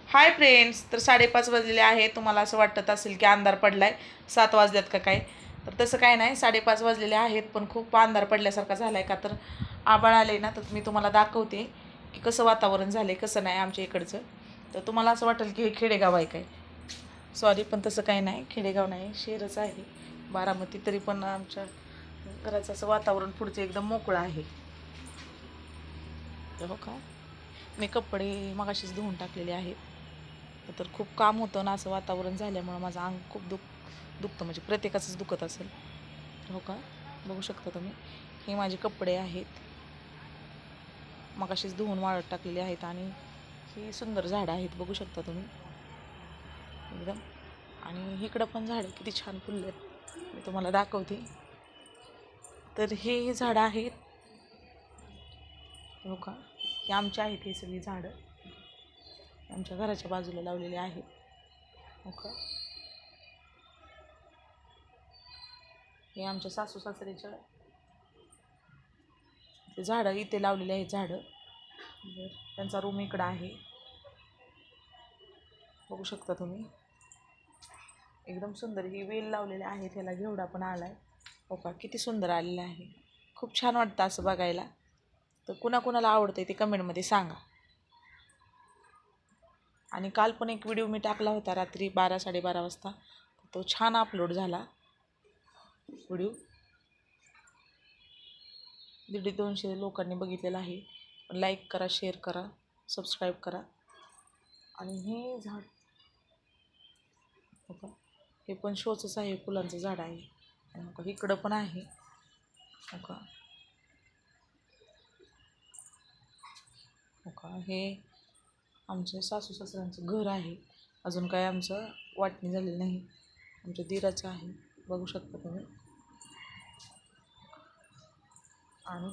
Hi friends, तर 5:30 वाजलेले आहे. तुम्हाला असं वाटत असेल की अंधार पडलाय, 7 वाजल्यात का काय? तर तसं काय नाही, 5:30 वाजलेले आहेत, पण खूप अंधार पडल्यासारखा झालाय का तर आभाळ आले ना. तर मी तुम्हाला दाखवते की कसं वातावरण झालंय, कसं नाही आमच्या इकडचं. तर तुम्हाला असं वाटेल की हे खेडेगाव आहे काय. सॉरी, पण तसं काही नाही, खेडेगाव नाही, शहरच आहे बारामती. तरी पण आमच्या घराचं असं वातावरण पुढचं एकदम मोकळं आहे. हो का, मी कपडे मगाशीच धुवून टाकलेले आहेत. तर खूप काम होतं ना, असं वातावरण झाल्यामुळं माझं अंग खूप दुखतं, म्हणजे प्रत्येकाचंच दुखत असेल. हो का, बघू शकता तुम्ही, हे माझे कपडे आहेत, मगाशीच धुवून वाळत टाकलेले आहेत. आणि ही सुंदर झाडं आहेत, बघू शकता तुम्ही एकदम. आणि इकडं पण झाडं किती छान फुलले आहेत, मी तुम्हाला दाखवते. तर हे झाडं आहेत, हो का, हे आमचे आहेत. हे सगळी झाडं आमच्या घराच्या बाजूला लावलेले आहेत. हो का, हे आमच्या सासू सासऱ्याच्या झाडं इथे लावलेले आहेत झाडं. त्यांचा रूम इकडं आहे, बघू शकता तुम्ही, एकदम सुंदर. ही वेल लावलेले आहेत, ह्याला घेवडा पण आलाय. हो का, किती सुंदर आलेला आहे, खूप छान वाटतं असं बघायला. तर कुणाकुणाला आवडतंय ते कमेंटमध्ये सांगा. आणि काल पण एक व्हिडिओ मी टाकला होता रात्री 12-12:30 वाजता, तो छान अपलोड झाला व्हिडिओ. 150-200 लोकांनी बघितलेला आहे. लाईक करा, शेअर करा, सबस्क्राईब करा. आणि हे झाड, हो का, हे पण शोचंच आहे, फुलांचं झाड आहे. हो का, इकडं पण आहे. हो का, हो का, हे आमच्या सासू सासऱ्यांचं घर आहे. अजून काय आमचं वाटणी झालेलं नाही, आमच्या दिराचं आहे, बघू शकता तुम्ही. आणि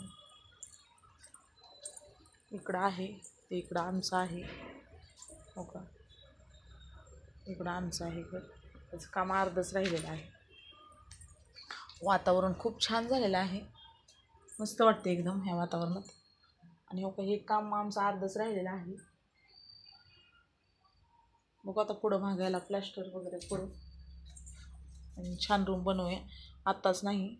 इकडं आहे ते, इकडं आमचं आहे. हो का, इकडं आमचं आहे घर, त्याचं काम अर्धच राहिलेलं आहे. वातावरण खूप छान झालेलं आहे, मस्त वाटते एकदम ह्या वातावरणात. आणि हो का, हे काम आमचं अर्धच राहिलेलं आहे. बघू आता पुढं मागायला प्लॅस्टर वगैरे करू आणि छान रूम बनवूया. आत्ताच नाही,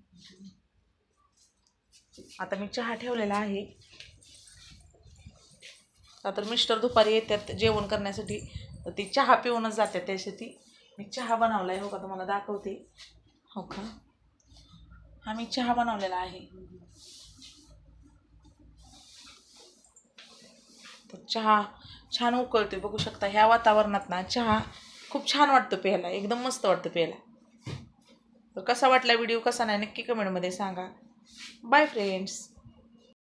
आता मी चहा ठेवलेला आहे. का तर मिस्टर दुपारी येतात जेवण करण्यासाठी, तर ती चहा पिऊनच जातात, त्यासाठी मी चहा बनवला आहे. हो का, तुम्हाला दाखवते. हो का, हा मी चहा बनवलेला आहे. तर चहा छान उकळते, बघू शकता. ह्या वातावरणात ना चहा खूप छान वाटतं प्यायला, एकदम मस्त वाटतं प्यायला. तर कसा वाटला व्हिडिओ, कसा नाही, नक्की कमेंटमध्ये सांगा. Bye friends.